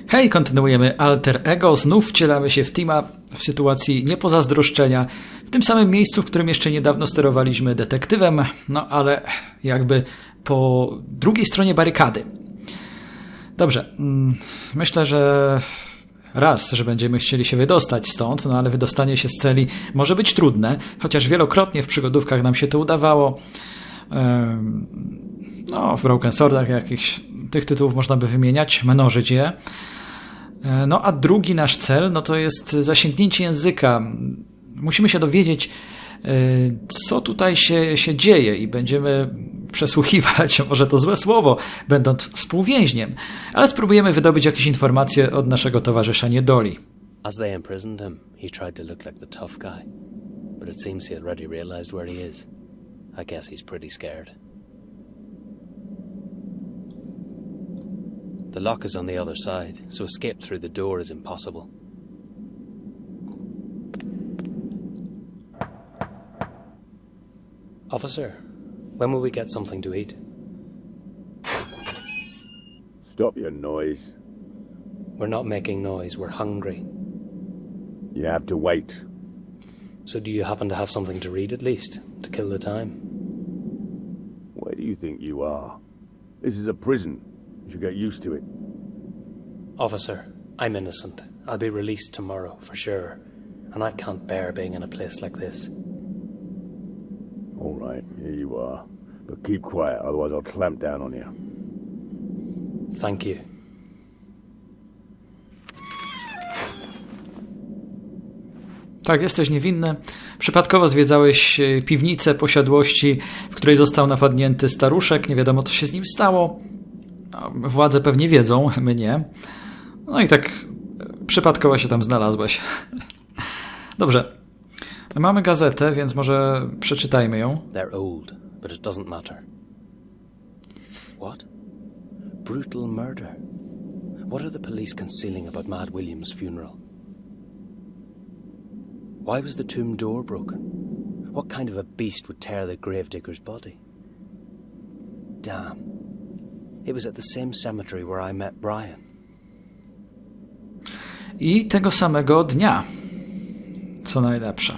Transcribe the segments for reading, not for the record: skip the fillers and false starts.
Hej, kontynuujemy Alter Ego. Znów wcielamy się w Tima w sytuacji niepozazdroszczenia. W tym samym miejscu, w którym jeszcze niedawno sterowaliśmy detektywem, no ale jakby po drugiej stronie barykady. Dobrze, myślę, że że będziemy chcieli się wydostać stąd, no ale wydostanie się z celi może być trudne, chociaż wielokrotnie w przygodówkach nam się to udawało. No, w Broken Swordach jakichś tych tytułów można by wymieniać, mnożyć je. No a drugi nasz cel, no to jest zasięgnięcie języka. Musimy się dowiedzieć, co tutaj się dzieje i będziemy przesłuchiwać, może to złe słowo, będąc współwięźniem, ale spróbujemy wydobyć jakieś informacje od naszego towarzysza niedoli. As they imprisoned him, he tried to look like the tough guy, but it seems he already realized where he is. I guess he's pretty scared. The lock is on the other side, so escape through the door is impossible. Officer, when will we get something to eat? Stop your noise. We're not making noise, we're hungry. You have to wait. So do you happen to have something to read at least, to kill the time? Where do you think you are? This is a prison. You should get used to it. Officer, I'm innocent. I'll be released tomorrow, for sure. And I can't bear being in a place like this. All right, here you are. But keep quiet, otherwise I'll clamp down on you. Thank you. Tak, jesteś niewinny. Przypadkowo zwiedzałeś piwnicę posiadłości, w której został napadnięty staruszek. Nie wiadomo, co się z nim stało. No, władze pewnie wiedzą, my nie. No i tak przypadkowo się tam znalazłeś. Dobrze. Mamy gazetę, więc może przeczytajmy ją. They're old, but it doesn't matter. What? Brutal murder. What are the police concealing about Mad William's funeral? Why was the tomb door broken? What kind of a beast would tear the gravedigger's body? Damn. It was at the same cemetery where I met Brian. I tego samego dnia. Co najlepsze.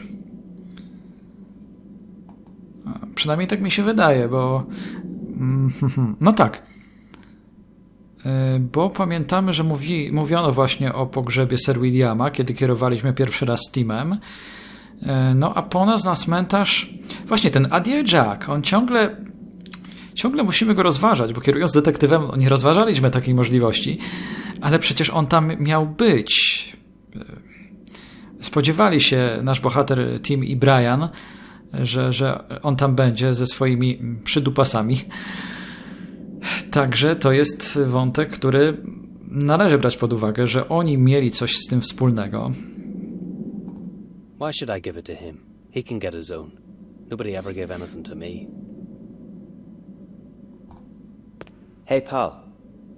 Przynajmniej tak mi się wydaje, bo... No tak. Bo pamiętamy, że mówiono właśnie o pogrzebie Sir Williama, kiedy kierowaliśmy pierwszy raz Timem. No a po nas na cmentarz... Właśnie ten Adieu Jack, on ciągle musimy go rozważać, bo kierując detektywem nie rozważaliśmy takiej możliwości, ale przecież on tam miał być. Spodziewali się nasz bohater Tim i Brian, że on tam będzie ze swoimi przydupasami. Także to jest wątek, który należy brać pod uwagę, że oni mieli coś z tym wspólnego. Why should I give it to him? He can get his own. Nobody ever gave anything to me. Hey pal,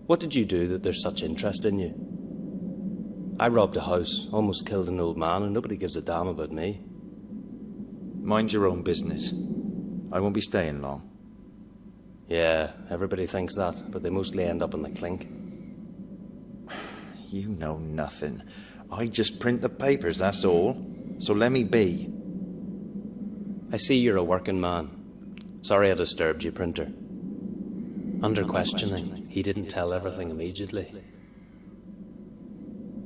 what did you do that there's such interest in you? I robbed a house, almost killed an old man, and nobody gives a damn about me. Mind your own business. I won't be staying long. Yeah, everybody thinks that, but they mostly end up in the clink. You know nothing. I just print the papers, that's all. So let me be. I see you're a working man. Sorry I disturbed you, printer. Under questioning, he didn't tell everything immediately.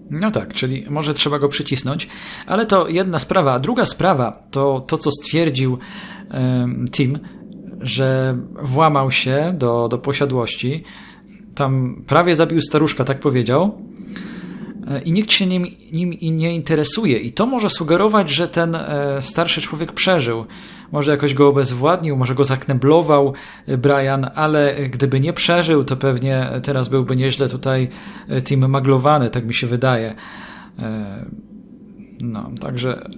No tak, czyli może trzeba go przycisnąć, ale to jedna sprawa. A druga sprawa to, co stwierdził Tim, że włamał się do posiadłości. Tam prawie zabił staruszka, tak powiedział. I nikt się nim nie interesuje. I to może sugerować, że ten starszy człowiek przeżył. Może jakoś go obezwładnił, może go zakneblował Brian, ale gdyby nie przeżył, to pewnie teraz byłby nieźle tutaj Tim maglowany, tak mi się wydaje. No, także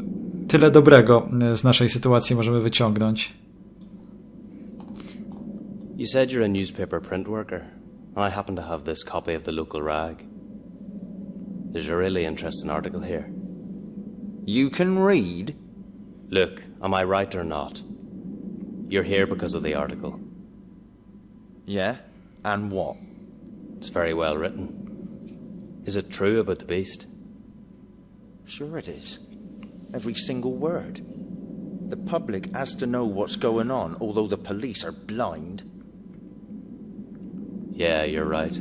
tyle dobrego z naszej sytuacji możemy wyciągnąć. You said you're a newspaper print worker, and I happen to have this copy of the local rag. There's a really interesting article here. You can read? Look, am I right or not? You're here because of the article. Yeah, and what? It's very well written. Is it true about the beast? Sure it is. Every single word. The public has to know what's going on, although the police are blind. Yeah, you're right.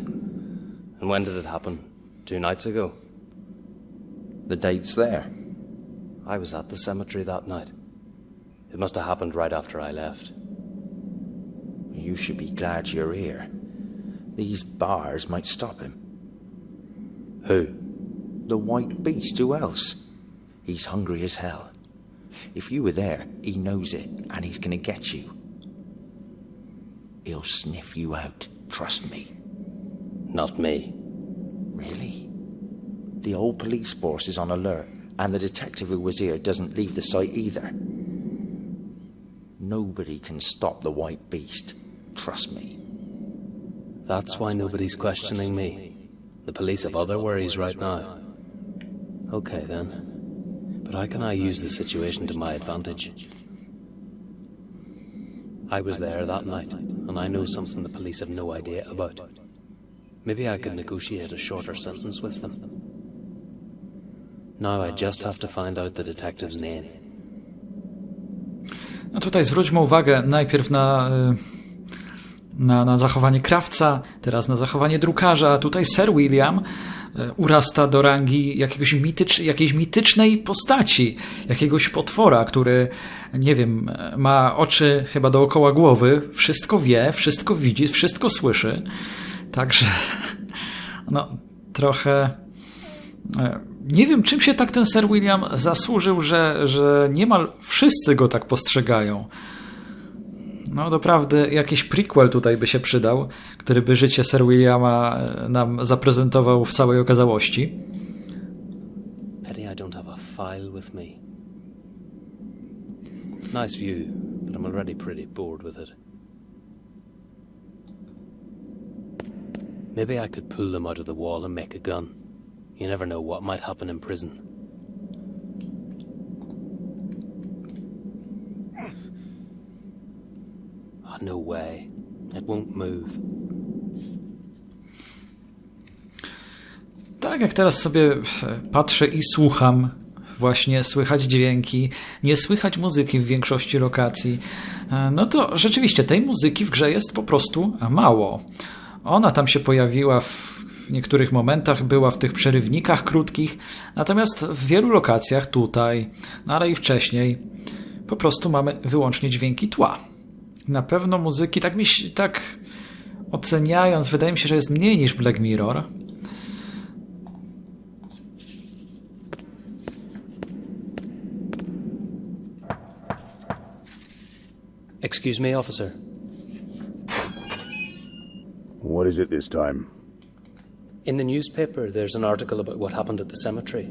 And when did it happen? 2 nights ago? The date's there. I was at the cemetery that night. It must have happened right after I left. You should be glad you're here. These bars might stop him. Who? The white beast, who else? He's hungry as hell. If you were there, he knows it, and he's gonna get you. He'll sniff you out, trust me. Not me. Really? The whole police force is on alert, and the detective who was here doesn't leave the site either. Nobody can stop the white beast, trust me. That's why nobody's questioning me. The police have other worries right now. Okay then. But how can I use the situation to my advantage? I was there that night, and I know something the police have no idea about. Maybe I could negotiate a shorter sentence with them. Now I just have to find out the detective's name. No tutaj zwróćmy uwagę najpierw na zachowanie krawca, teraz na zachowanie drukarza. Tutaj Sir William urasta do rangi jakiejś mitycznej postaci, jakiegoś potwora, który, nie wiem, ma oczy chyba dookoła głowy, wszystko wie, wszystko widzi, wszystko słyszy. Także no trochę nie wiem, czym się tak ten Sir William zasłużył, że niemal wszyscy go tak postrzegają. No doprawdy jakiś prequel tutaj by się przydał, który by życie Sir Williama nam zaprezentował w całej okazałości. Pity I don't have a file with me. Nice view, but I'm already pretty bored with it. Maybe I could pull them out of the wall and make a gun. You never know what might happen in prison. Oh, no way. It won't move. Tak jak teraz sobie patrzę i słucham, właśnie słychać dźwięki, nie słychać muzyki w większości lokacji, no to rzeczywiście tej muzyki w grze jest po prostu mało. Ona tam się pojawiła w niektórych momentach, była w tych przerywnikach krótkich, natomiast w wielu lokacjach tutaj, no ale i wcześniej, po prostu mamy wyłącznie dźwięki tła. Na pewno muzyki, tak oceniając, wydaje mi się, że jest mniej niż Black Mirror. Excuse me, officer. What is it this time? In the newspaper, there's an article about what happened at the cemetery.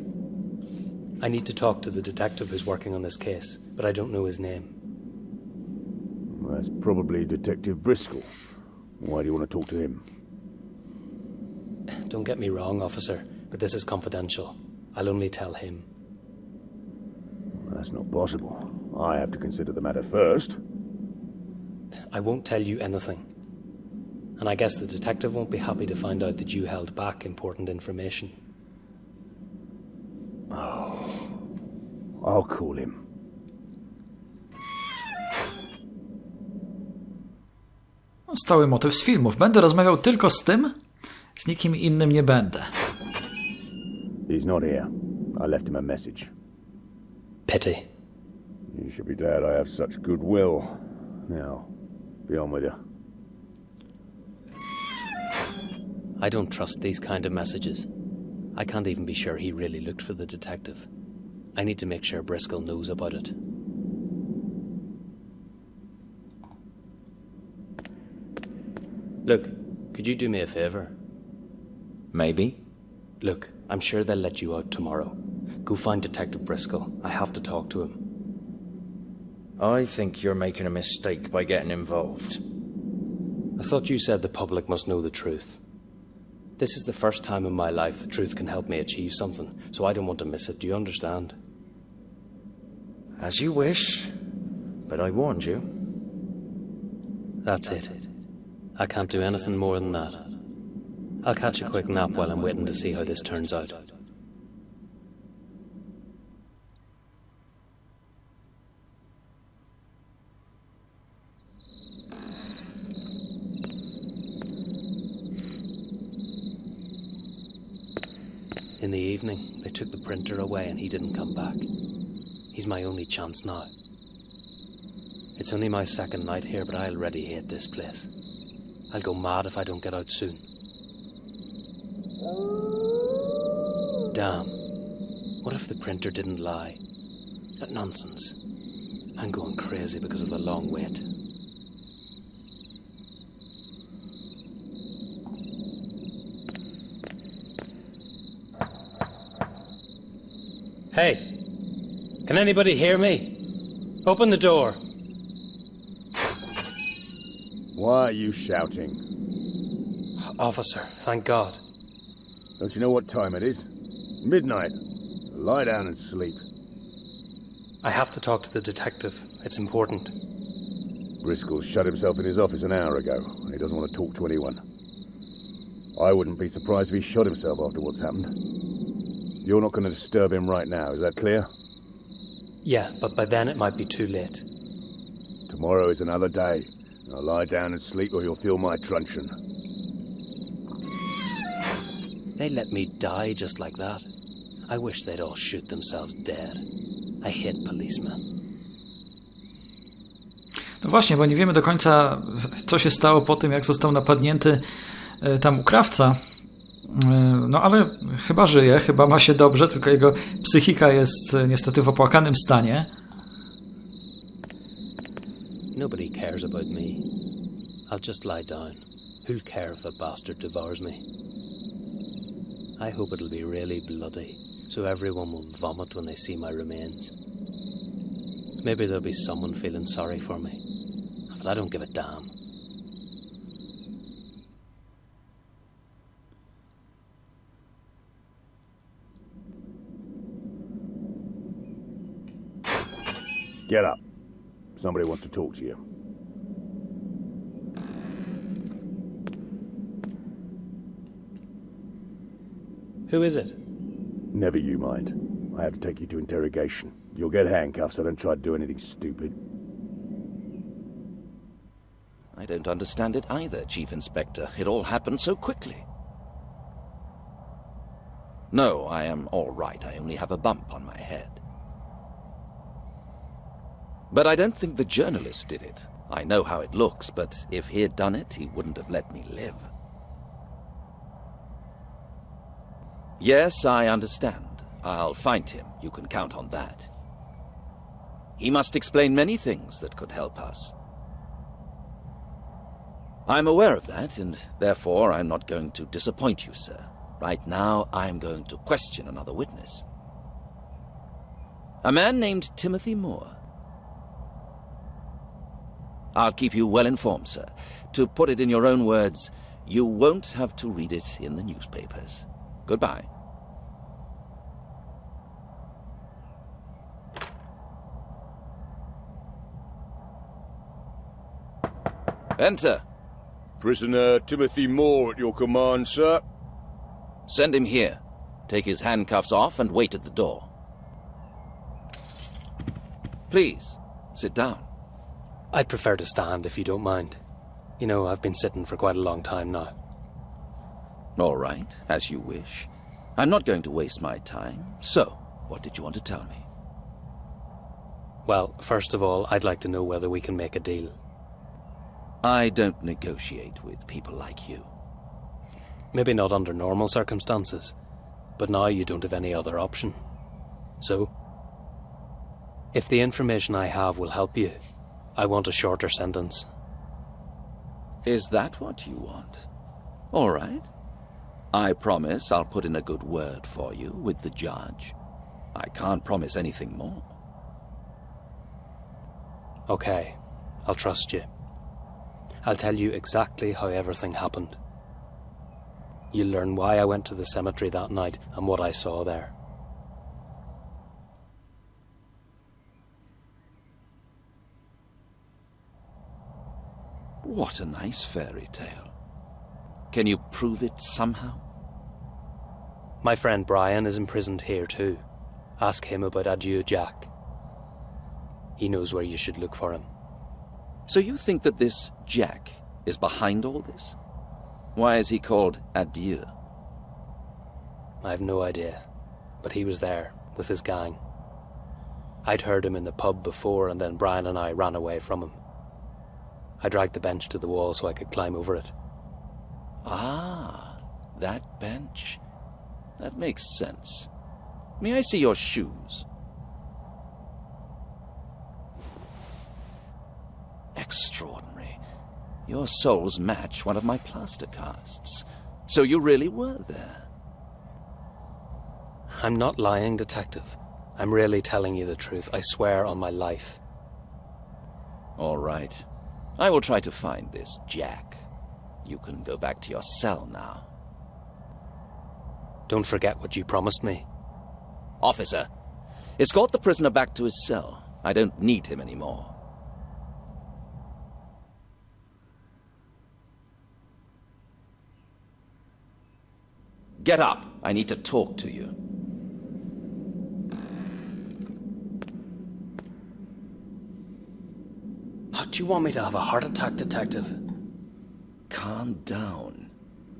I need to talk to the detective who's working on this case, but I don't know his name. That's probably Detective Briscoe. Why do you want to talk to him? Don't get me wrong, officer, but this is confidential. I'll only tell him. That's not possible. I have to consider the matter first. I won't tell you anything. And I guess the detective won't be happy to find out that you held back important information. I'll call him. Stały motyw z filmów. Będę rozmawiał tylko z tym, z nikim innym nie będę. He's not here. I left him a message. Pity. You should be glad I have such goodwill. Now, be on with you. I don't trust these kind of messages. I can't even be sure he really looked for the detective. I need to make sure Briscoe knows about it. Look, could you do me a favor? Maybe. Look, I'm sure they'll let you out tomorrow. Go find Detective Briscoe. I have to talk to him. I think you're making a mistake by getting involved. I thought you said the public must know the truth. This is the first time in my life the truth can help me achieve something, so I don't want to miss it. Do you understand? As you wish, but I warned you. That's it. I can't do anything more than that. I'll catch a quick nap while I'm waiting to see how this turns out. In the evening, they took the printer away and he didn't come back. He's my only chance now. It's only my second night here, but I already hate this place. I'll go mad if I don't get out soon. Damn. What if the printer didn't lie? That nonsense. I'm going crazy because of the long wait. Hey, can anybody hear me? Open the door. Why are you shouting? Officer, thank God. Don't you know what time it is? Midnight. Lie down and sleep. I have to talk to the detective. It's important. Briscoe shut himself in his office an hour ago. He doesn't want to talk to anyone. I wouldn't be surprised if he shot himself after what's happened. You're not going to disturb him right now, is that clear? Yeah, but by then it might be too late. Tomorrow is another day. Now lie down and sleep or you'll feel my truncheon. They let me die just like that. I wish they'd all shoot themselves dead. I hate policemen. No właśnie, bo nie wiemy do końca, co się stało po tym, jak został napadnięty tam u krawca. No ale chyba żyje, chyba ma się dobrze, tylko jego psychika jest niestety w opłakanym stanie. Nobody cares about me. I'll just lie down. Who'll care if a bastard devours me? I hope it'll be really bloody, so everyone will vomit when they see my remains. Maybe there'll be someone feeling sorry for me, but I don't give a damn. Get up. Somebody wants to talk to you. Who is it? Never you mind. I have to take you to interrogation. You'll get handcuffs, so don't try to do anything stupid. I don't understand it either, Chief Inspector. It all happened so quickly. No, I am all right. I only have a bump on my head. But I don't think the journalist did it. I know how it looks, but if he had done it, he wouldn't have let me live. Yes, I understand. I'll find him. You can count on that. He must explain many things that could help us. I'm aware of that, and therefore I'm not going to disappoint you, sir. Right now, I'm going to question another witness. A man named Timothy Moore. I'll keep you well informed, sir. To put it in your own words, you won't have to read it in the newspapers. Goodbye. Enter. Prisoner Timothy Moore at your command, sir. Send him here. Take his handcuffs off and wait at the door. Please, sit down. I'd prefer to stand if you don't mind. You know, I've been sitting for quite a long time now. All right, as you wish. I'm not going to waste my time. So, what did you want to tell me? Well, first of all, I'd like to know whether we can make a deal. I don't negotiate with people like you. Maybe not under normal circumstances, but now you don't have any other option. So, if the information I have will help you, I want a shorter sentence. Is that what you want? All right. I promise I'll put in a good word for you with the judge. I can't promise anything more. Okay, I'll trust you. I'll tell you exactly how everything happened. You'll learn why I went to the cemetery that night and what I saw there. What a nice fairy tale. Can you prove it somehow? My friend Brian is imprisoned here too. Ask him about Adieu Jack. He knows where you should look for him. So you think that this Jack is behind all this? Why is he called Adieu? I have no idea, but he was there with his gang. I'd heard him in the pub before, and then Brian and I ran away from him. I dragged the bench to the wall so I could climb over it. Ah, that bench. That makes sense. May I see your shoes? Extraordinary. Your soles match one of my plaster casts. So you really were there. I'm not lying, Detective. I'm really telling you the truth. I swear on my life. All right. I will try to find this Jack. You can go back to your cell now. Don't forget what you promised me. Officer, escort the prisoner back to his cell. I don't need him anymore. Get up. I need to talk to you. Do you want me to have a heart attack, Detective? Calm down.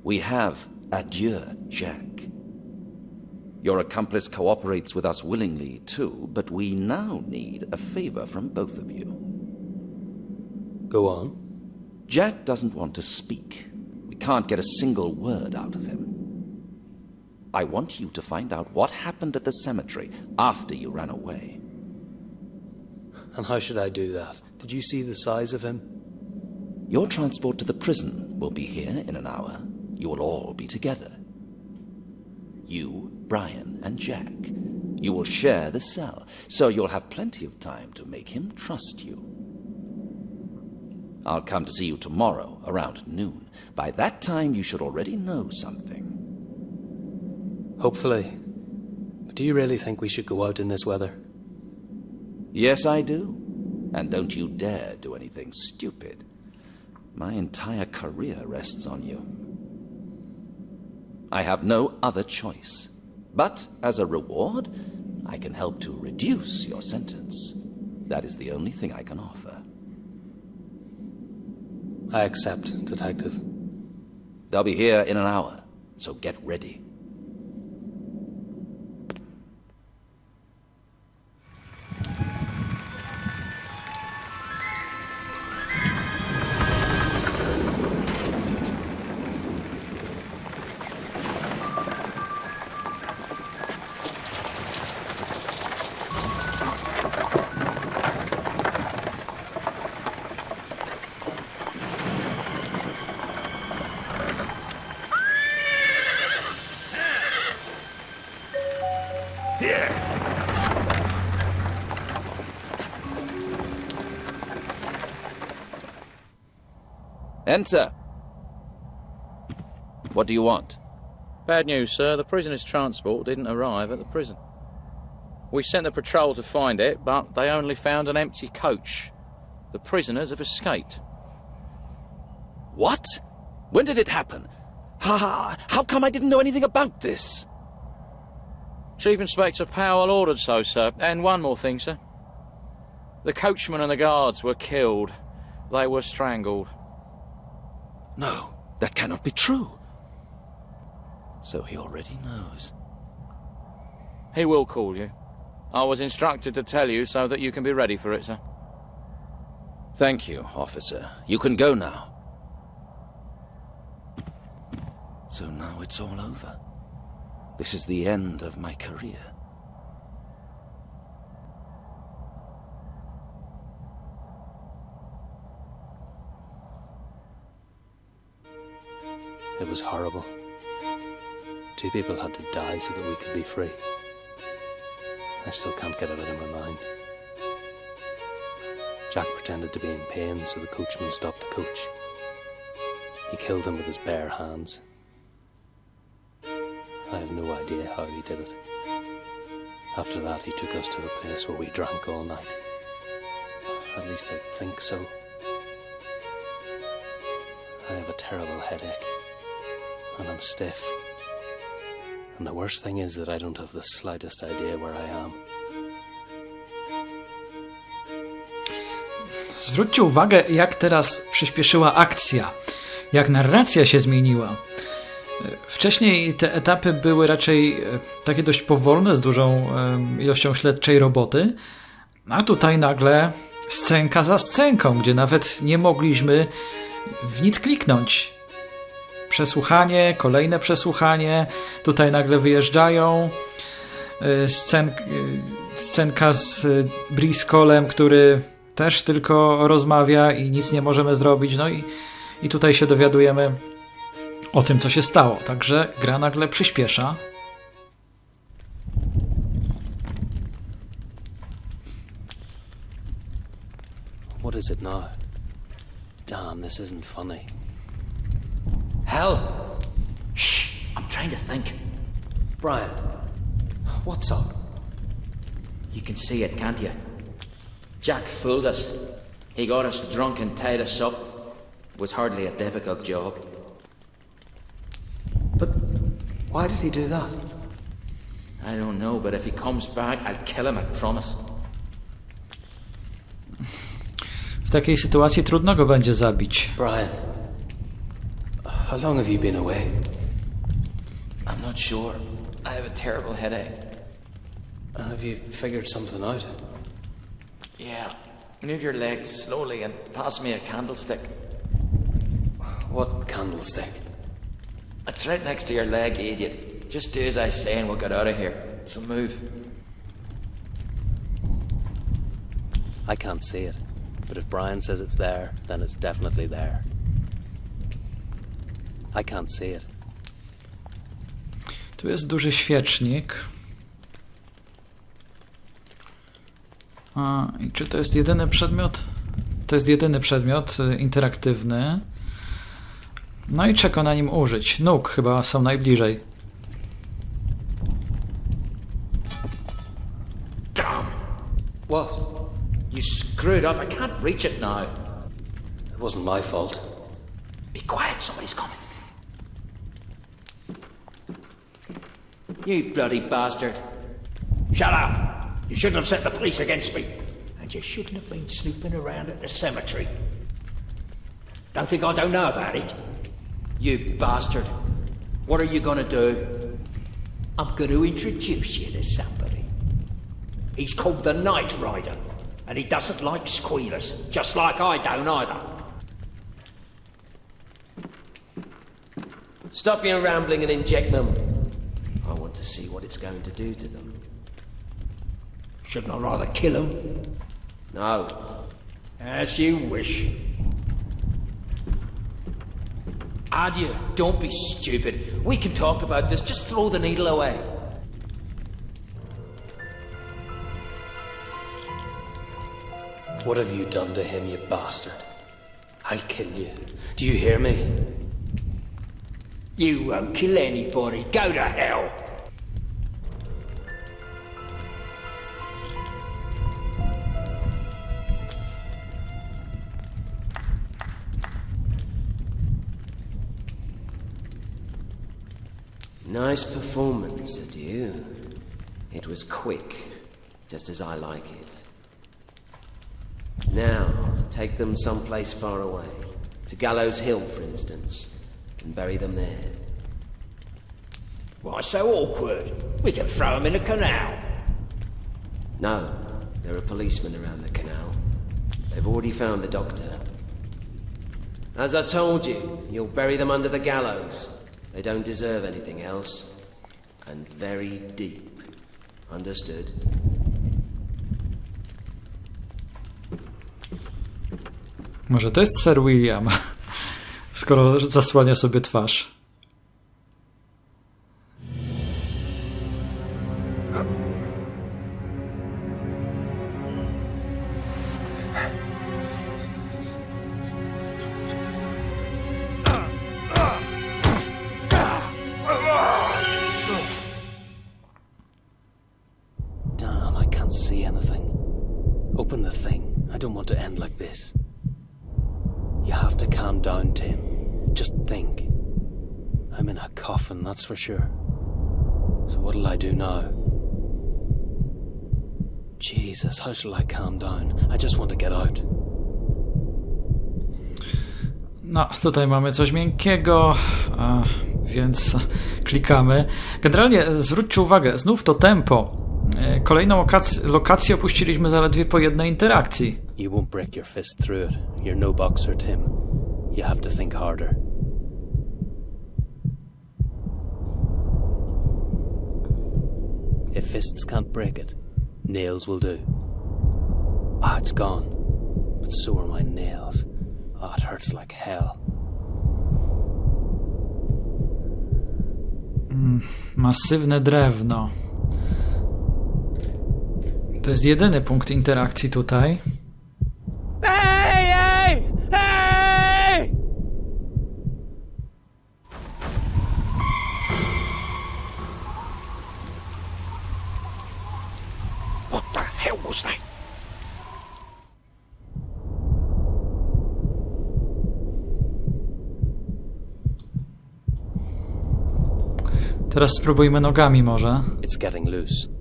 We have Adieu, Jack. Your accomplice cooperates with us willingly, too, but we now need a favor from both of you. Go on. Jack doesn't want to speak. We can't get a single word out of him. I want you to find out what happened at the cemetery after you ran away. And how should I do that? Did you see the size of him? Your transport to the prison will be here in an hour. You will all be together. You, Brian, and Jack. You will share the cell, so you'll have plenty of time to make him trust you. I'll come to see you tomorrow around noon. By that time, you should already know something. Hopefully. But do you really think we should go out in this weather? Yes, I do. And don't you dare do anything stupid. My entire career rests on you. I have no other choice. But as a reward, I can help to reduce your sentence. That is the only thing I can offer. I accept, Detective. They'll be here in an hour, so get ready. Enter. What do you want? Bad news, sir. The prisoner's transport didn't arrive at the prison. We sent the patrol to find it, but they only found an empty coach. The prisoners have escaped. What? When did it happen? How come I didn't know anything about this? Chief Inspector Powell ordered so, sir. And one more thing, sir. The coachman and the guards were killed. They were strangled. No, that cannot be true. So he already knows. He will call you. I was instructed to tell you so that you can be ready for it, sir. Thank you, officer. You can go now. So now it's all over. This is the end of my career. It was horrible. 2 people had to die so that we could be free. I still can't get it out of my mind. Jack pretended to be in pain so the coachman stopped the coach. He killed him with his bare hands. I have no idea how he did it. After that, he took us to a place where we drank all night. At least I think so. I have a terrible headache. and I'm stiff. And the worst thing is that I don't have the slightest idea where I am. Zwróćcie uwagę, jak teraz przyspieszyła akcja, jak narracja się zmieniła. Wcześniej te etapy były raczej takie dość powolne, z dużą ilością śledczej roboty, a tutaj nagle scenka za scenką, gdzie nawet nie mogliśmy w nic kliknąć. Przesłuchanie, kolejne przesłuchanie, tutaj nagle wyjeżdżają, scenka z Driscollem, który też tylko rozmawia i nic nie możemy zrobić, no i tutaj się dowiadujemy o tym, co się stało. Także gra nagle przyspiesza. What is it now? Damn, this isn't funny. Hell! Shh! I'm trying to think. Brian, What's up? you can see it, can't you? Jack fooled us. He got us drunk and tied us up. It was hardly a difficult job. But why did he do that? I don't know, but if he comes back, I'll kill him, I promise. W takiej sytuacji trudno go będzie zabić. Brian, how long have you been away? I'm not sure. I have a terrible headache. And have you figured something out? Yeah. Move your legs slowly and pass me a candlestick. What candlestick? It's right next to your leg, idiot. Just do as I say and we'll get out of here. So move. I can't see it. But if Brian says it's there, then it's definitely there. I can't see it. Tu jest duży świecznik. I czy to jest jedyny przedmiot? To jest jedyny przedmiot interaktywny. No i czego na nim użyć? Nóg chyba są najbliżej. Damn! What? You screwed up. I can't reach it now. It wasn't my fault. Be quiet, somebody's coming. You bloody bastard. Shut up! You shouldn't have set the police against me. And you shouldn't have been snooping around at the cemetery. Don't think I don't know about it. You bastard. What are you gonna do? I'm going to introduce you to somebody. He's called the Night Rider, and he doesn't like squealers, just like I don't either. Stop your rambling and inject them. I want to see what it's going to do to them. Shouldn't I rather kill him? No. As you wish. Adieu, don't be stupid. We can talk about this. Just throw the needle away. What have you done to him, you bastard? I'll kill you. Do you hear me? You won't kill anybody. Go to hell. Nice performance, adieu. It was quick, just as I like it. Now, take them someplace far away. To Gallows Hill, for instance, and bury them there. Why so awkward? We can throw him in a canal. No, there are policemen around the canal. They've already found the doctor. As I told you, you'll bury them under the gallows. They don't deserve anything else. And very deep. Understood? Może to jest Sir William, skoro zasłania sobie twarz. Damn, I can't see anything. Open the thing. I don't want to end like this. You have to calm down, Tim. Just think. How I'm in a coffin, that's for sure. So what'll I do now? Jesus, how shall I calm down? I just want to get out. No, tutaj mamy coś miękkiego, więc klikamy. Generalnie zwróćcie uwagę, znów to tempo. Kolejną lokację opuściliśmy zaledwie po jednej interakcji. You won't break your fist through it. You're no boxer, Tim. You have to think harder. If fists can't break it, nails will do. Ah, it's gone. But so are my nails. Ah, it hurts like hell. Masywne drewno. To jest jedyny punkt interakcji tutaj. Hey, hey! Hey! What the hell was that? Teraz spróbujmy nogami może. It's getting loose.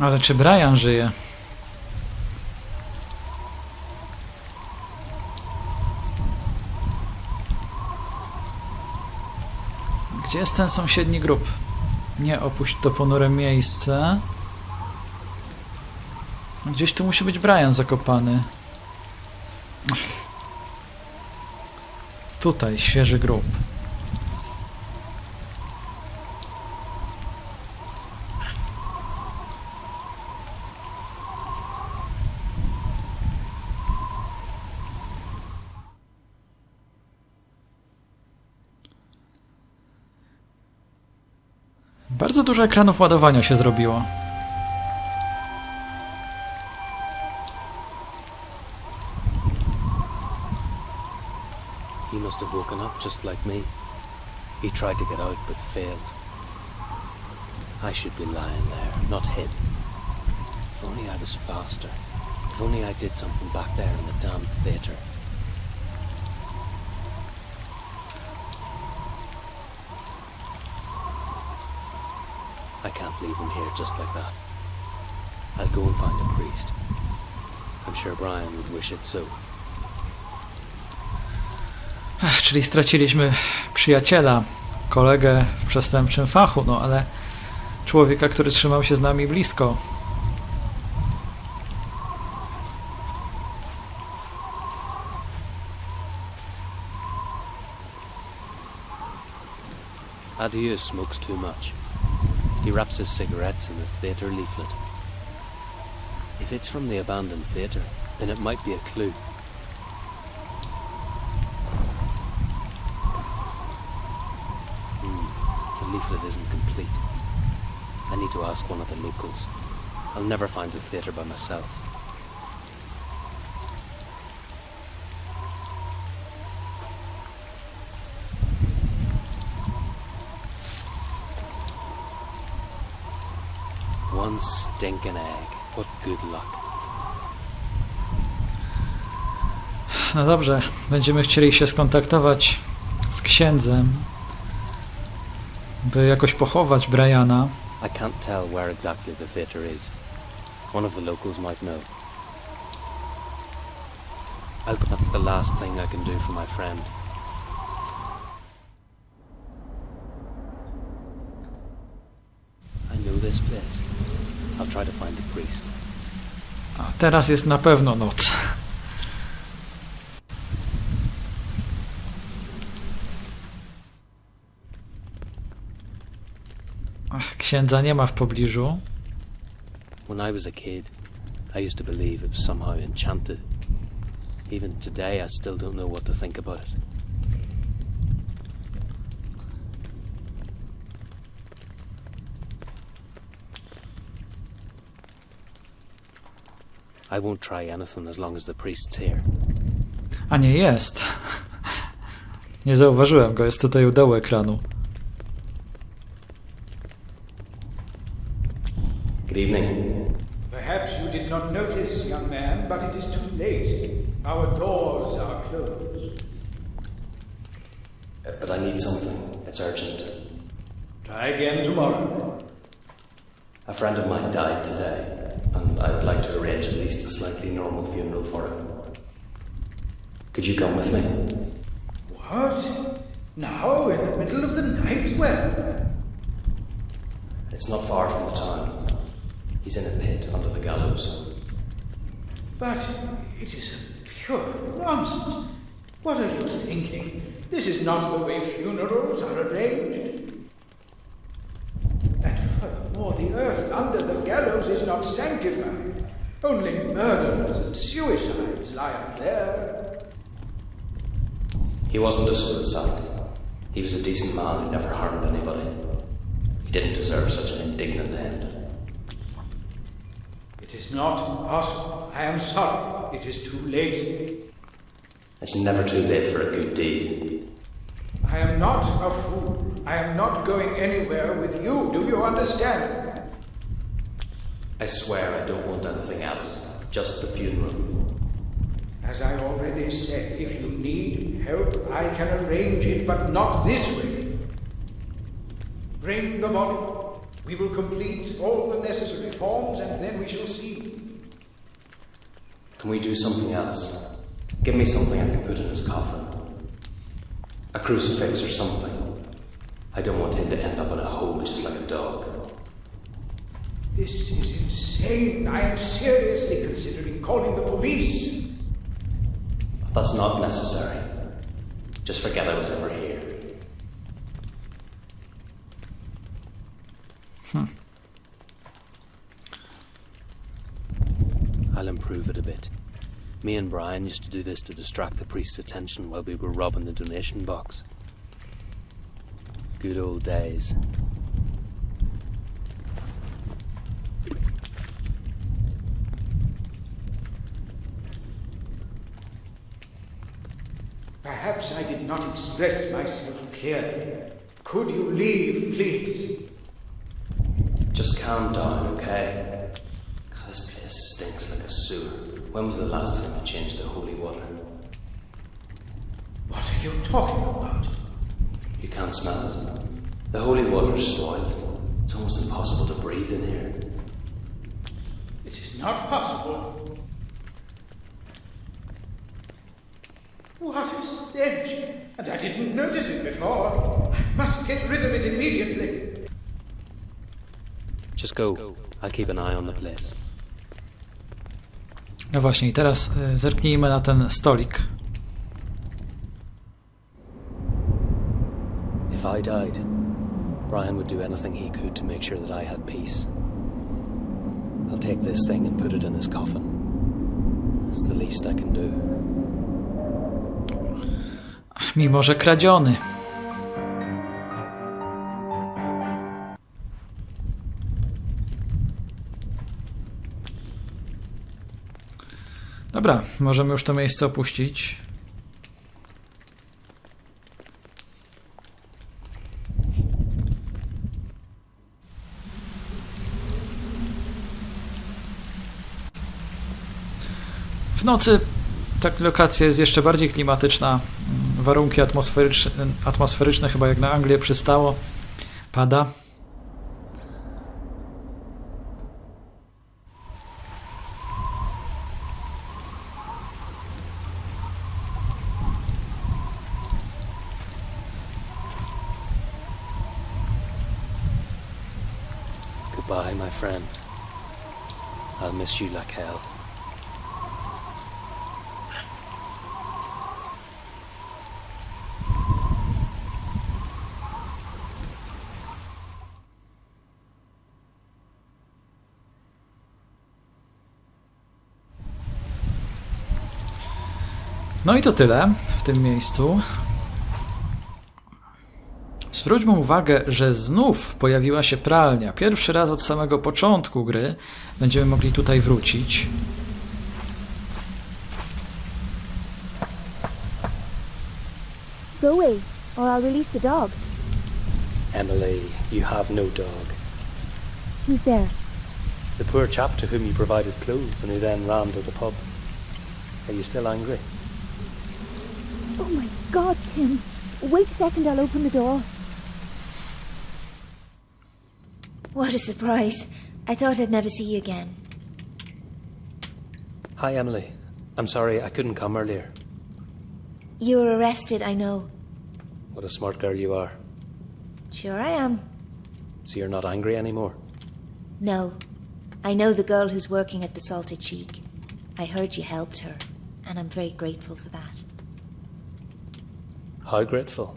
Ale czy Brian żyje? Gdzie jest ten sąsiedni grób? Nie opuść to ponure miejsce. Gdzieś tu musi być Brian zakopany. Ach. Tutaj świeży grób. Bardzo dużo ekranów ładowania się zrobiło. He must have woken up just like me. He tried to get out but failed. I should be lying there, not hid. If only I was faster. If only I did something back there in the damn theatre. I can't leave him here just like that. I'll go and find a priest. I'm sure Brian would wish it so. Ach, czyli straciliśmy przyjaciela, kolegę w przestępczym fachu, no ale człowieka, który trzymał się z nami blisko. Adieu smokes too much. He wraps his cigarettes in the theatre leaflet. If it's from the abandoned theatre, then it might be a clue. The leaflet isn't complete. I need to ask one of the locals. I'll never find the theatre by myself. One stinking egg. What good luck. No dobrze, będziemy chcieli się skontaktować z księdzem, by jakoś pochować Briana. I can't tell where exactly the theatre is. One of the locals might know. That's the last thing I can do for my friend. I know this place. I'll try to find the priest. A teraz jest na pewno noc. Ach, księdza nie ma w pobliżu. When I was a kid, I used to believe it was somehow enchanted. Even today, I still don't know what to think about it. I won't try anything as long as the priest's here. A nie jest. Nie zauważyłem go, jest tutaj u dołu ekranu. Good evening. Perhaps you did not notice, young man, but it is too late. Our doors are closed. But I need something. It's urgent. Try again tomorrow. A friend of mine died today, and I would like to arrange at least a slightly normal funeral for him. Could you come with me? What? Now, in the middle of the night? Where? It's not far from the town. He's in a pit under the gallows. But it is pure nonsense. What are you thinking? This is not the way funerals are arranged. And furthermore, the earth under the gallows is not sanctified. Only murderers and suicides lie up there. He wasn't a suicide. He was a decent man who never harmed anybody. He didn't deserve such an indignant end. It is not possible. I am sorry. It is too late. It's never too late for a good deed. I am not a fool. I am not going anywhere with you. Do you understand? I swear I don't want anything else. Just the funeral. As I already said, if you need help, I can arrange it, but not this way. Bring the body. We will complete all the necessary forms, and then we shall see. Can we do something else? Give me something I can put in his coffin. A crucifix or something. I don't want him to end up in a hole just like a dog. This is insane. I am seriously considering calling the police. That's not necessary. Just forget I was ever here. I'll improve it a bit. Me and Brian used to do this to distract the priest's attention while we were robbing the donation box. Good old days. Perhaps I did not express myself clearly. Could you leave, please? Just calm down, okay? God, this place stinks like a sewer. When was the last time you changed the holy water? What are you talking about? You can't smell it. The holy water's spoiled. It's almost impossible to breathe in here. It is not possible. What a stench! And I didn't notice it before. I must get rid of it immediately. Just go. I'll keep an eye on the place. No właśnie, i teraz zerknijmy na ten stolik. If I died, Brian would do anything he could to make sure that I had peace. I'll take this thing and put it in his coffin. It's the least I can do. Mimo że kradziony. Dobra, możemy już to miejsce opuścić. W nocy ta lokacja jest jeszcze bardziej klimatyczna. Warunki atmosferyczne chyba jak na Anglię przystało. Pada. Goodbye, my friend. I'll miss you like hell. No i to tyle w tym miejscu. Zwróćmy uwagę, że znów pojawiła się pralnia. Pierwszy raz od samego początku gry będziemy mogli tutaj wrócić. Go away, or I'll release the dog. Emily, you have no dog. Who's there? The poor chap to whom you provided clothes and who then ran to the pub. Are you still angry? Oh my God, Tim. Wait a second, I'll open the door. What a surprise. I thought I'd never see you again. Hi, Emily. I'm sorry I couldn't come earlier. You were arrested, I know. What a smart girl you are. Sure I am. So you're not angry anymore? No. I know the girl who's working at the Salted Cheek. I heard you helped her, and I'm very grateful for that. How grateful?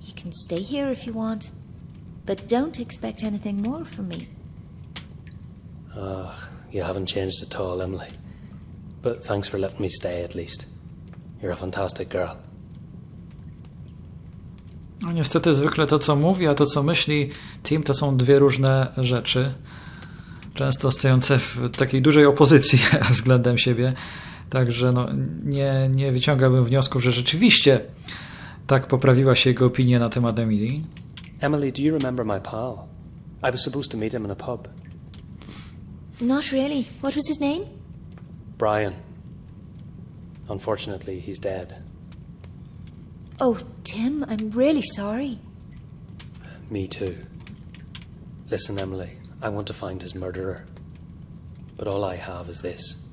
You can stay here if you want, but don't expect anything more from me. You haven't changed at all, Emily. But thanks for letting me stay at least. You're a fantastic girl. No niestety zwykle to, co mówi, a to, co myśli Tim, to są dwie różne rzeczy. Często stojące w takiej dużej opozycji względem siebie. Także no, nie wyciągałbym wniosków, że rzeczywiście tak poprawiła się jego opinia na temat Emily. Emily, do you remember my pal? I was supposed to meet him in a pub. Not really. What was his name? Brian. Unfortunately, he's dead. Oh, Tim, I'm really sorry. Me too. Listen, Emily, I want to find his murderer. But all I have is this.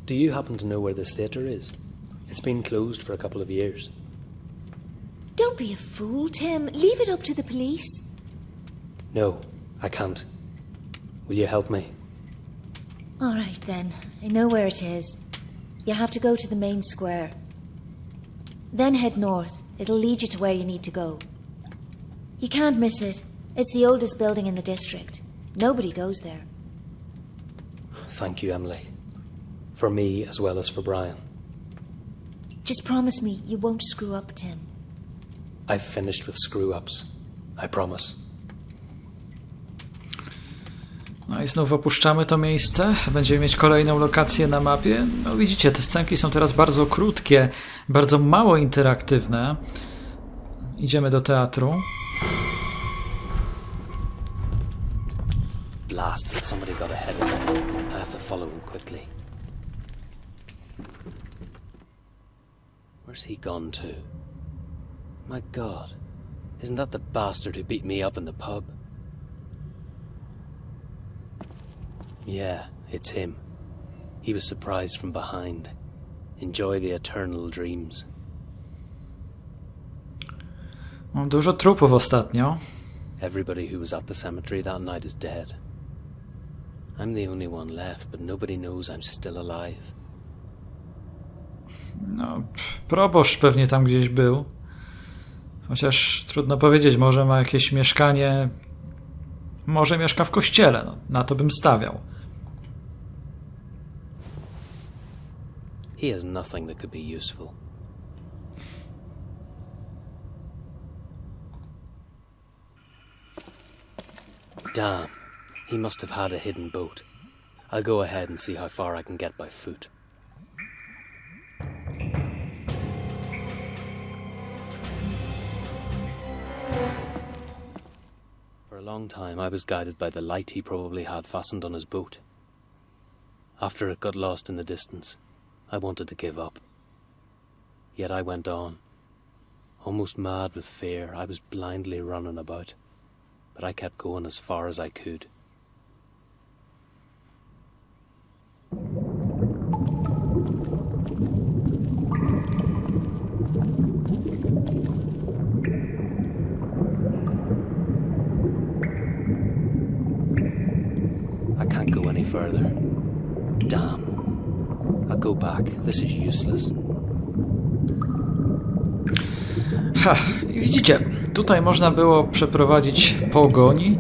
Do you happen to know where this theatre is? It's been closed for a couple of years. Don't be a fool, Tim. Leave it up to the police. No, I can't. Will you help me? All right, then. I know where it is. You have to go to the main square. Then head north. It'll lead you to where you need to go. You can't miss it. It's the oldest building in the district. Nobody goes there. Thank you, Emily. For me as well as for Brian. Just promise me you won't screw up, Tim. I've finished with screw-ups. I promise. No i znów opuszczamy to miejsce. Będziemy mieć kolejną lokację na mapie. No widzicie, te scenki są teraz bardzo krótkie, bardzo mało interaktywne. Idziemy do teatru. Blast, somebody got ahead of me. I have to follow him quickly. Where's he gone to? My God, isn't that the bastard who beat me up in the pub? Yeah, it's him. He was surprised from behind. Enjoy the eternal dreams. Dużo trupów ostatnio. Everybody who was at the cemetery that night is dead. I'm the only one left, but nobody knows I'm still alive. No, proboszcz pewnie tam gdzieś był. Chociaż trudno powiedzieć, może ma jakieś mieszkanie, może mieszka w kościele, no, na to bym stawiał. He has nothing that could be useful. Damn, he must have had a hidden boat. I'll go ahead and see how far I can get by foot. For a long time I was guided by the light he probably had fastened on his boat. After it got lost in the distance, I wanted to give up. Yet I went on. Almost mad with fear, I was blindly running about. But I kept going as far as I could. I can't go any further. Damn. I'll go back. This is useless. I widzicie, tutaj można było przeprowadzić pogoń,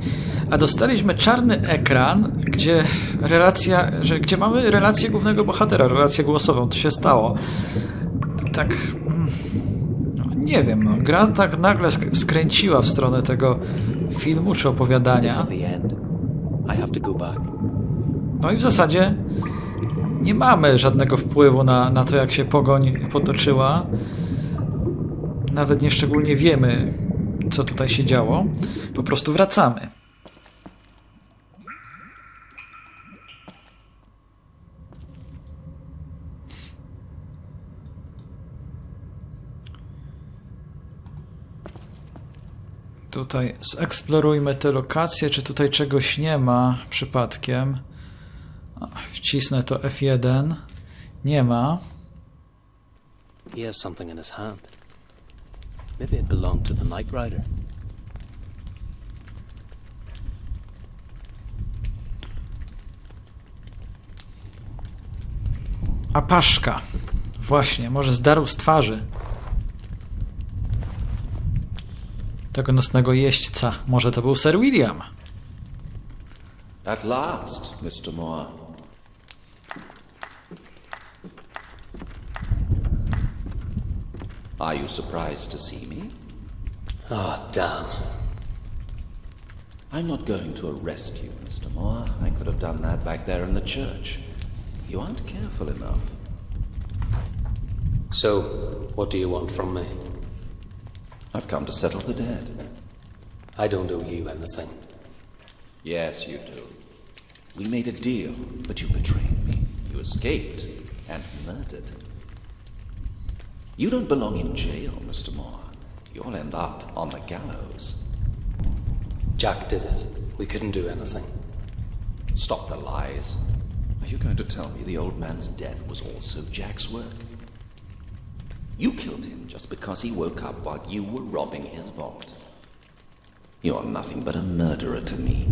a dostaliśmy czarny ekran, gdzie gdzie mamy relację głównego bohatera, relację głosową. To się stało. Tak, no, nie wiem, no, gra tak nagle skręciła w stronę tego filmu czy opowiadania. No i w zasadzie nie mamy żadnego wpływu na to, jak się pogoń potoczyła. Nawet nie szczególnie wiemy, co tutaj się działo. Po prostu wracamy. Tutaj zeksplorujmy te lokacje, czy tutaj czegoś nie ma przypadkiem. Wcisnę to F1. Nie ma. He has something in his hand. Maybe it belonged to the Night Rider. A paszka. Właśnie, może zdarł z twarzy tego nocnego jeźdźca. Może to był Sir William. At last, Mr. Moore. Are you surprised to see me? Oh, damn. I'm not going to arrest you, Mr. Moore. I could have done that back there in the church. You aren't careful enough. So, what do you want from me? I've come to settle the debt. I don't owe you anything. Yes, you do. We made a deal, but you betrayed me. You escaped and murdered. You don't belong in jail, Mr. Moore. You'll end up on the gallows. Jack did it. We couldn't do anything. Stop the lies. Are you going to tell me the old man's death was also Jack's work? You killed him just because he woke up while you were robbing his vault. You're nothing but a murderer to me.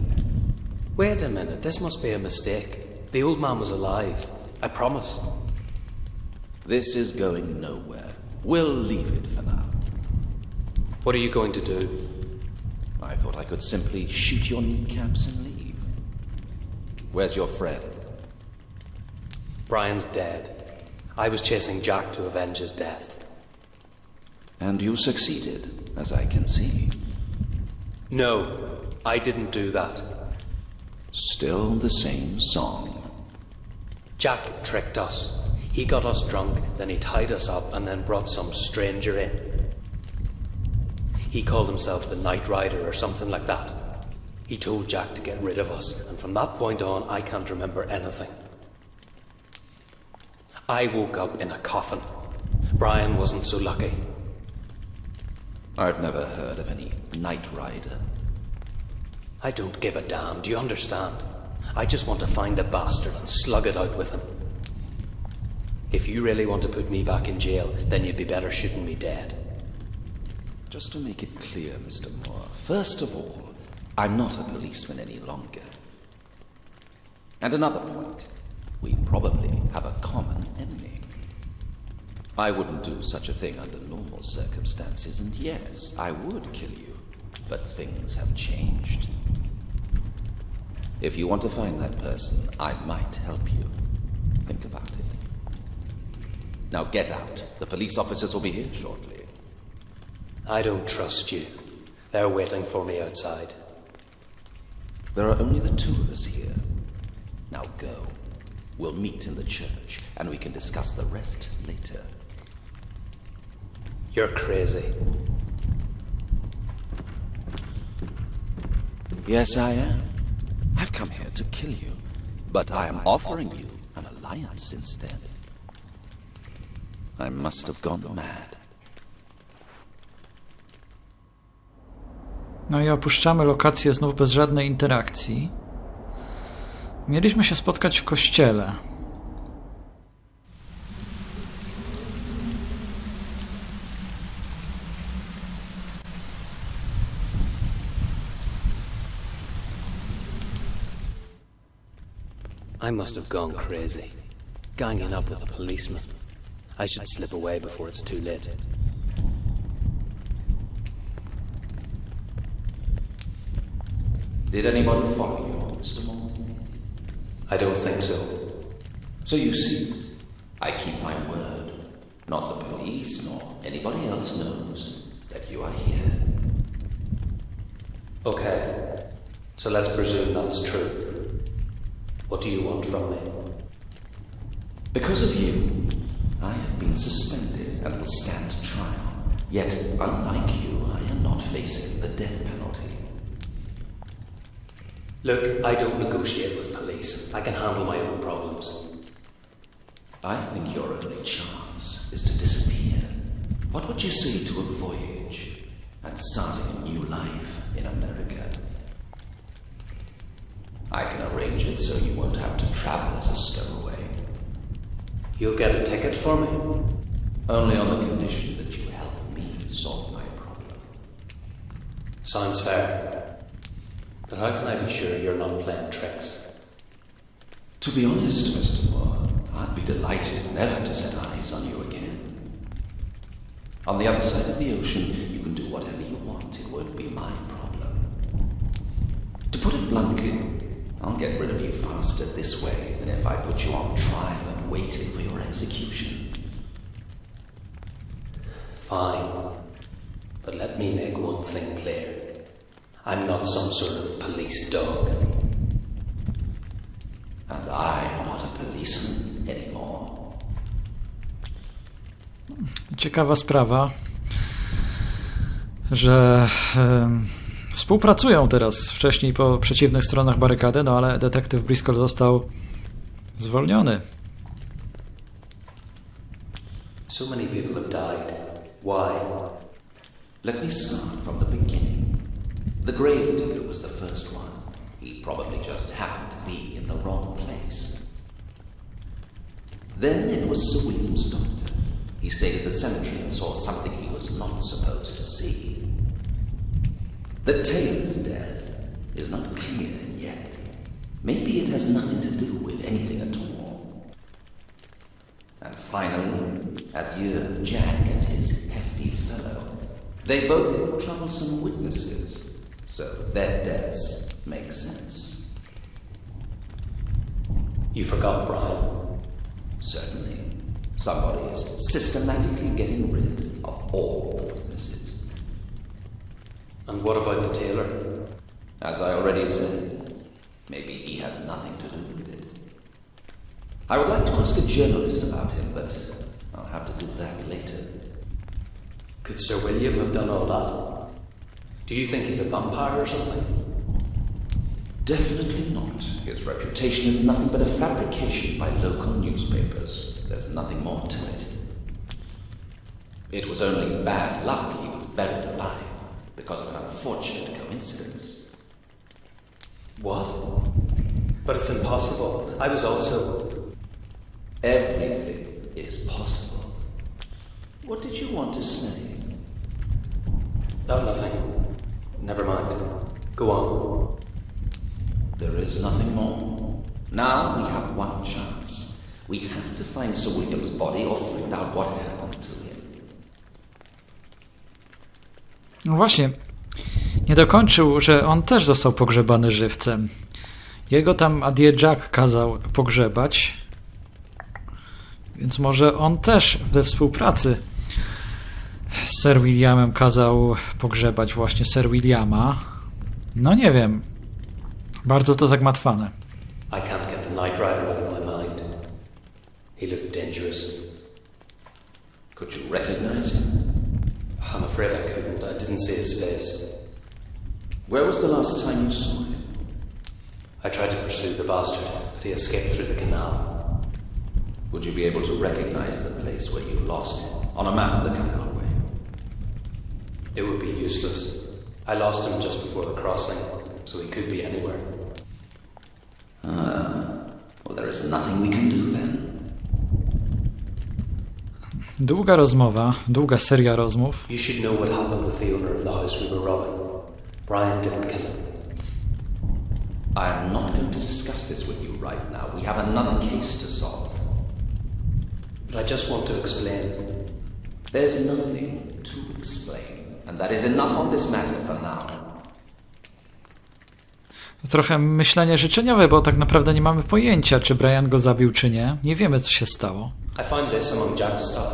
Wait a minute, this must be a mistake. The old man was alive. I promise. This is going nowhere. We'll leave it for now. What are you going to do? I thought I could simply shoot your kneecaps and leave. Where's your friend? Brian's dead. I was chasing Jack to avenge his death. And you succeeded, as I can see. No, I didn't do that. Still the same song. Jack tricked us. He got us drunk, then he tied us up and then brought some stranger in. He called himself the Night Rider or something like that. He told Jack to get rid of us, and from that point on, I can't remember anything. I woke up in a coffin. Brian wasn't so lucky. I've never heard of any Night Rider. I don't give a damn, do you understand? I just want to find the bastard and slug it out with him. If you really want to put me back in jail, then you'd be better shooting me dead. Just to make it clear, Mr. Moore, first of all, I'm not a policeman any longer. And another point, we probably have a common enemy. I wouldn't do such a thing under normal circumstances, and yes, I would kill you, but things have changed. If you want to find that person, I might help you. Think about it. Now get out. The police officers will be here shortly. I don't trust you. They're waiting for me outside. There are only the two of us here. Now go. We'll meet in the church, and we can discuss the rest later. You're crazy. Yes, I am. I've come here to kill you, but I am offering you an alliance instead. I must have gone mad. No i opuszczamy lokację znów bez żadnej interakcji. Mieliśmy się spotkać w kościele. I must have gone crazy. Ganging up with a policeman. I should slip away before it's too late. Did anybody follow you, Mr. Moore? I don't think so. So you see, I keep my word. Not the police nor anybody else knows that you are here. Okay, so let's presume that's true. What do you want from me? Because of you, I have been suspended and will stand trial. Yet, unlike you, I am not facing the death penalty. Look, I don't negotiate with police. I can handle my own problems. I think your only chance is to disappear. What would you say to a voyage and starting a new life in America? I can arrange it so you won't have to travel as a stowaway. You'll get a ticket for me? Only on the condition that you help me solve my problem. Sounds fair. But how can I be sure you're not playing tricks? To be honest, Mr. Moore, I'd be delighted never to set eyes on you again. On the other side of the ocean, you can do whatever you want. It won't be my problem. To put it bluntly, I'll get rid of you faster this way than if I put you on trial and waited for your execution. Fine. But let me make one thing clear. I'm not some sort of police dog. And I am not a policeman anymore. Ciekawa sprawa, że współpracują teraz, wcześniej po przeciwnych stronach barykady, no ale detektyw Briscoe został zwolniony. So many people have died. Why? Let me start from the beginning. The grave digger was the first one. He probably just happened to be in the wrong place. Then it was Sir William's doctor. He stayed at the cemetery and saw something he was not supposed to see. The tailor's death is not clear yet. Maybe it has nothing to do with anything at all. And finally, adieu Jack and his hefty fellow. They both were troublesome witnesses, so their deaths make sense. You forgot Brian. Certainly. Somebody is systematically getting rid of all the witnesses. And what about the tailor? As I already said, maybe he has nothing to do with it. I would like to ask a journalist about him, but I'll have to do that later. Could Sir William have done all that? Do you think he's a vampire or something? Definitely not. His reputation is nothing but a fabrication by local newspapers. There's nothing more to it. It was only bad luck he was buried alive because of an unfortunate coincidence. What? But it's impossible. I was also... Everything is possible. What did you want to say? Oh, nothing. Never mind. Go on. There is nothing more. Now we have one chance. We have to find Sir William's body or find out what happened to him. No właśnie, nie dokończył, że on też został pogrzebany żywcem. Jego tam adieu Jack kazał pogrzebać, więc może on też we współpracy z Sir Williamem kazał pogrzebać właśnie Sir Williama. No nie wiem. Bardzo to zagmatwane. I can't get the Night Rider out of my mind. He looked dangerous. Could you recognize him? I'm afraid I couldn't. I didn't see his face. Where was the last time you saw him? I tried to pursue the bastard, but he escaped through the canal. Would you be able to recognize the place where you lost him on a map of the canalway? It would be useless. I lost him just before the crossing, so he could be anywhere. Well, there is nothing we can do then. Długa rozmowa, długa seria rozmów. You should know what happened with the owner of the house we were robbing. Brian didn't kill him. I am not going to discuss this with you right now. We have another case to solve. But I just want to explain. There's nothing to explain, and that is enough on this matter for now. Trochę myślenie życzeniowe, bo tak naprawdę nie mamy pojęcia, czy Brian go zabił, czy nie. Nie wiemy, co się stało. I found this among Jack's stuff.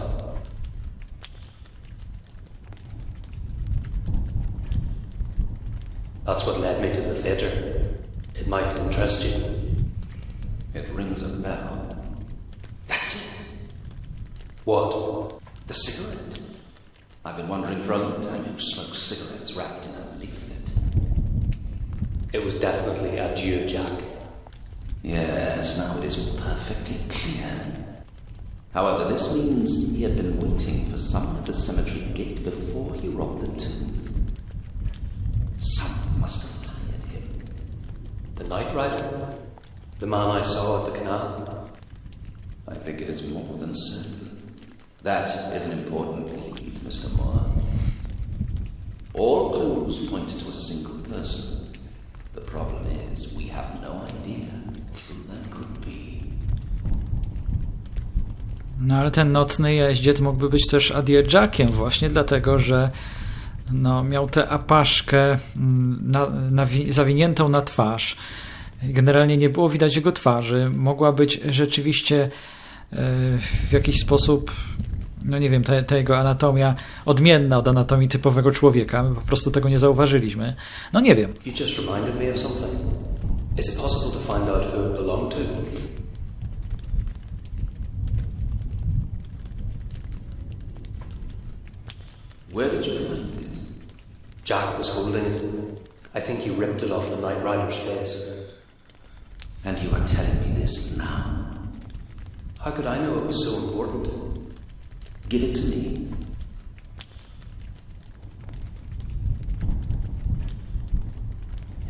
That's what led me to the theatre. It might interest you. It rings a bell. That's it. What? The cigarette. I've been wondering for a long time who smokes cigarettes wrapped in a leaflet. It was definitely adieu, Jack. Yes, now it is perfectly clear. However, this means he had been waiting for someone at the cemetery gate before he robbed the tomb. Someone must have hired him. The night rider? The man I saw at the canal? I think it is more than certain. That is an important lead, Mr. Moore. All clues point to a single person. The problem is, we have no idea who that could be. No ale ten nocny jeździec mógłby być też Jackiem właśnie dlatego, że no, miał tę apaszkę zawiniętą na twarz. Generalnie nie było widać jego twarzy. Mogła być rzeczywiście w jakiś sposób, no nie wiem, ta jego anatomia odmienna od anatomii typowego człowieka. My po prostu tego nie zauważyliśmy. No nie wiem. You just reminded me of something. Is it possible to find out who it belonged to? Where did you find it? Jack was holding it. I think he ripped it off the Night Rider's face. And you are telling me this now? How could I know it was so important? Give it to me.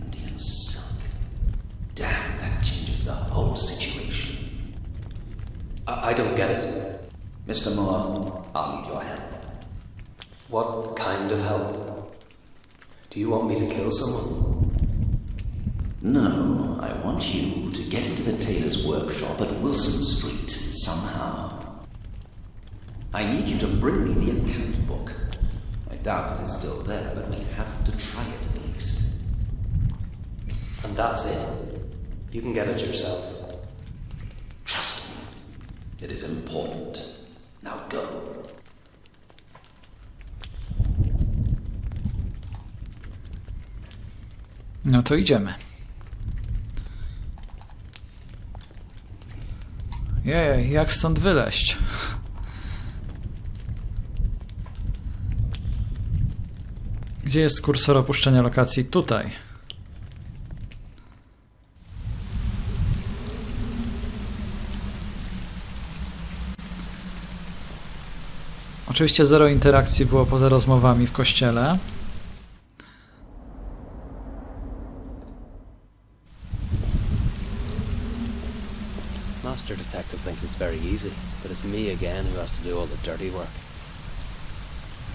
Indian silk. Damn, that changes the whole situation. I don't get it. Mr. Moore, I'll need your help. What kind of help? Do you want me to kill someone? No, I want you to get into the tailor's workshop at Wilson Street somehow. I need you to bring me the account book. I doubt it is still there, but we have to try it at least. And that's it. You can get it yourself. Trust me. It is important. Now go. No to idziemy. Jej, jak stąd wyleźć? Gdzie jest kursor opuszczenia lokacji? Tutaj. Oczywiście zero interakcji było poza rozmowami w kościele. Master Detective thinks it's very easy, but it's me again who has to do all the dirty work.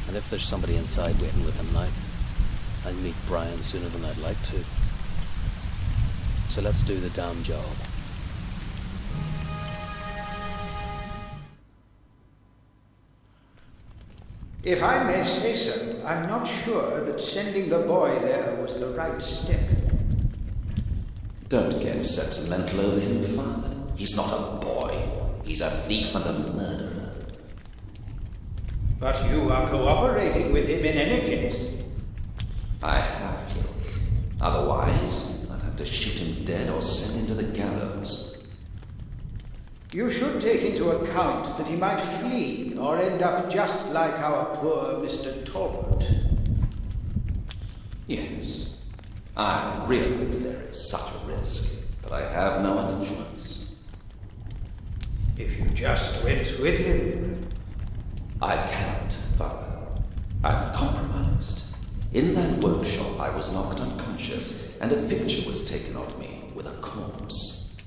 And if there's somebody inside waiting with a knife, I'll meet Brian sooner than I'd like to. So let's do the damn job. If I may say so, I'm not sure that sending the boy there was the right step. Don't get sentimental over him, Father. He's not a boy. He's a thief and a murderer. But you are cooperating with him in any case. I have to. Otherwise, I'd have to shoot him dead or send him to the gallows. You should take into account that he might flee or end up just like our poor Mr. Talbot. Yes, I realize there is such a risk, but I have no other choice. If you just went with him. I cannot, Father. I'm compromised. In that workshop, I was knocked unconscious, and a picture was taken of me with a corpse.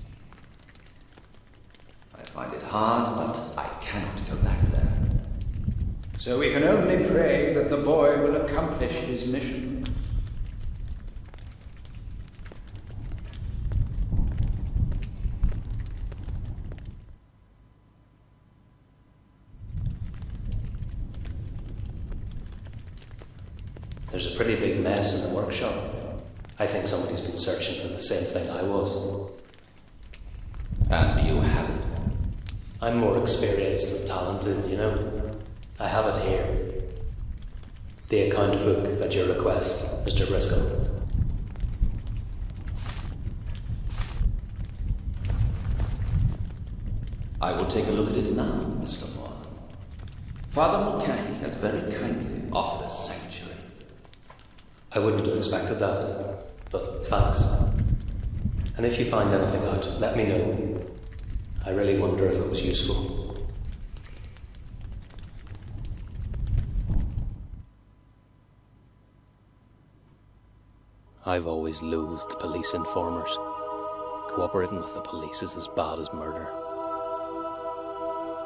I find it hard, but I cannot go back there. So we can only pray that the boy will accomplish his mission. There's a pretty big mess in the workshop. I think somebody's been searching for the same thing I was. And you haven't. I'm more experienced and talented, you know. I have it here. The account book at your request, Mr. Briscoe. I will take a look at it now, Mr. Moore. Father Mulcahy has very kindly offered us sanctuary. I wouldn't have expected that, but thanks. And if you find anything out, let me know. I really wonder if it was useful. I've always loathed police informers. Cooperating with the police is as bad as murder.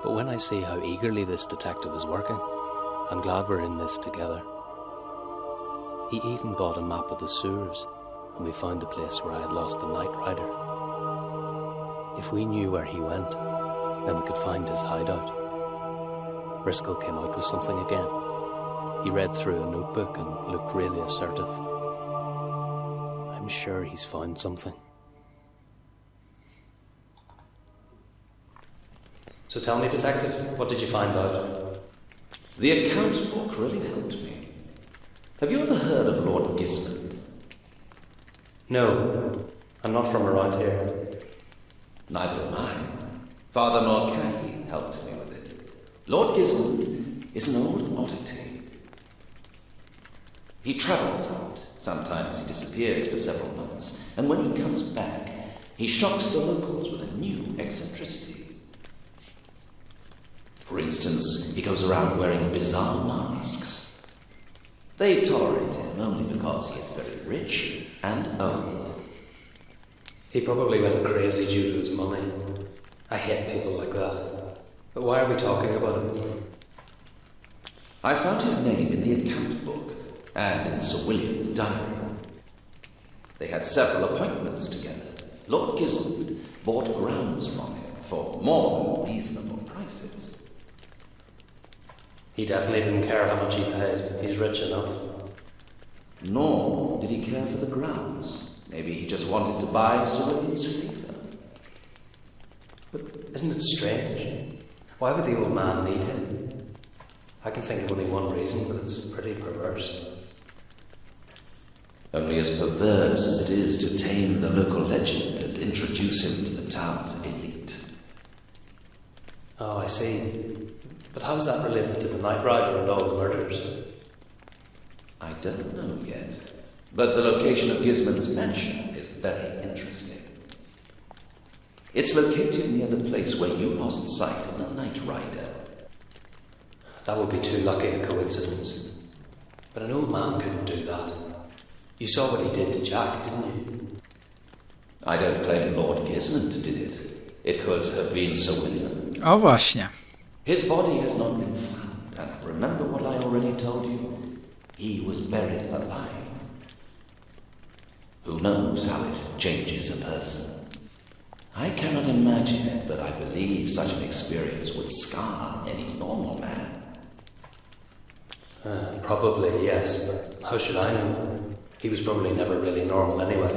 But when I see how eagerly this detective is working, I'm glad we're in this together. He even bought a map of the sewers, and we found the place where I had lost the night rider. If we knew where he went, then we could find his hideout. Driscoll came out with something again. He read through a notebook and looked really assertive. I'm sure he's found something. So tell me, Detective, what did you find out? The account book really helped me. Have you ever heard of Lord Gismond? No, I'm not from around here. Neither am I. Father Mulcahy helped me with it. Lord Gismond is an old oddity. He travels out. Sometimes he disappears for several months, and when he comes back, he shocks the locals with a new eccentricity. For instance, he goes around wearing bizarre masks. They tolerate him only because he is very rich and old. He probably went crazy due to his money. I hate people like that. But why are we talking about him? I found his name in the account book and in Sir William's diary. They had several appointments together. Lord Gismond bought grounds from him for more than reasonable prices. He definitely didn't care how much he paid. He's rich enough. Nor did he care for the grounds. Maybe he just wanted to buy Sir William's favour. But isn't it strange? Why would the old man need him? I can think of only one reason, but it's pretty perverse. Only as perverse as it is to tame the local legend and introduce him to the town's elite. Oh, I see. But how's that related to the Night Rider and all the murders? I don't know yet. But the location of Gismond's mansion is very interesting. It's located near the place where you lost sight of the Night Rider. That would be too lucky a coincidence. But an old man couldn't do that. You saw what he did to Jack, didn't you? I don't claim Lord Gismond did it. It could have been Sir William. O właśnie. His body has not been found, and remember what I already told you? He was buried alive. Who knows how it changes a person? I cannot imagine it, but I believe such an experience would scar any normal man. Probably, yes, but how should I know? He was probably never really normal anyway.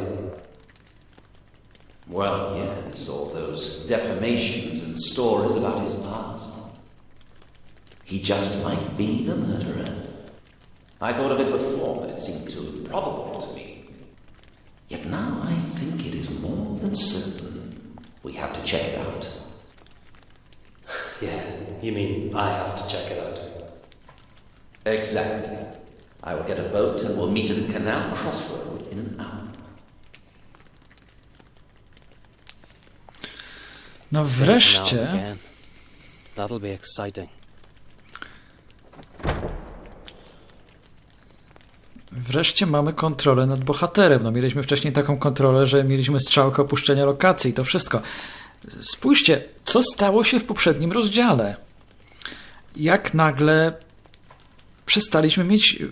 Well, yes, all those defamations and stories about his past. He just might be the murderer. I thought of it before, but it seemed too improbable to me. Yet now I think it is more than certain. We have to check it out. Yeah, you mean I have to check it out? Exactly. I will get a boat and we'll meet at the canal crossroad in an hour. No wreszcie. That'll be exciting. Wreszcie mamy kontrolę nad bohaterem. No, mieliśmy wcześniej taką kontrolę, że mieliśmy strzałkę opuszczenia lokacji i to wszystko. Spójrzcie, co stało się w poprzednim rozdziale. Jak nagle przestaliśmy mieć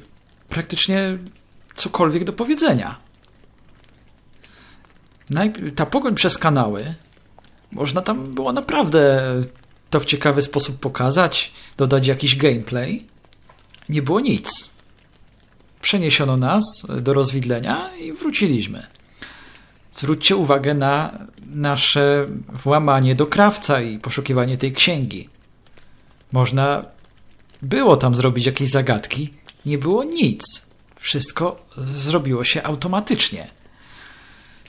praktycznie cokolwiek do powiedzenia. Ta pogoń przez kanały, można tam było naprawdę to w ciekawy sposób pokazać, dodać jakiś gameplay. Nie było nic. Przeniesiono nas do rozwidlenia i wróciliśmy. Zwróćcie uwagę na nasze włamanie do krawca i poszukiwanie tej księgi. Można było tam zrobić jakieś zagadki. Nie było nic. Wszystko zrobiło się automatycznie.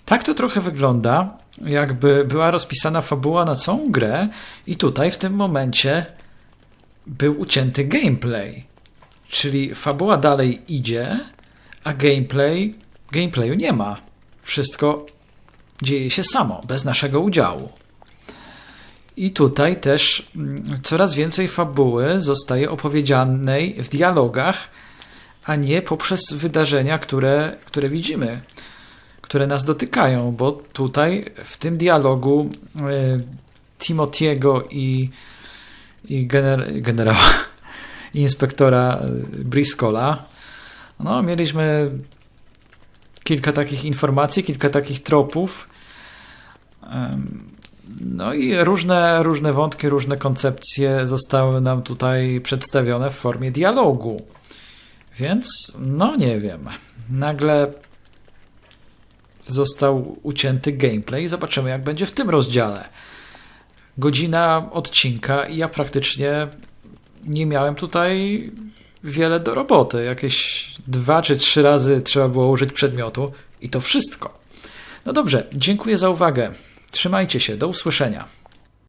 Tak to trochę wygląda jakby była rozpisana fabuła na całą grę i tutaj w tym momencie był ucięty gameplay. Czyli fabuła dalej idzie, a gameplayu nie ma. Wszystko dzieje się samo, bez naszego udziału. I tutaj też coraz więcej fabuły zostaje opowiedzianej w dialogach, a nie poprzez wydarzenia, które widzimy, które nas dotykają, bo tutaj w tym dialogu Timothy'ego i generała i inspektora Briscola mieliśmy kilka takich informacji, kilka takich tropów, no i różne wątki, różne koncepcje zostały nam tutaj przedstawione w formie dialogu. Więc, nie wiem, nagle został ucięty gameplay. Zobaczymy, jak będzie w tym rozdziale. Godzina odcinka i ja praktycznie nie miałem tutaj wiele do roboty. Jakieś 2 czy 3 razy trzeba było użyć przedmiotu i to wszystko. No dobrze, dziękuję za uwagę. Trzymajcie się, do usłyszenia.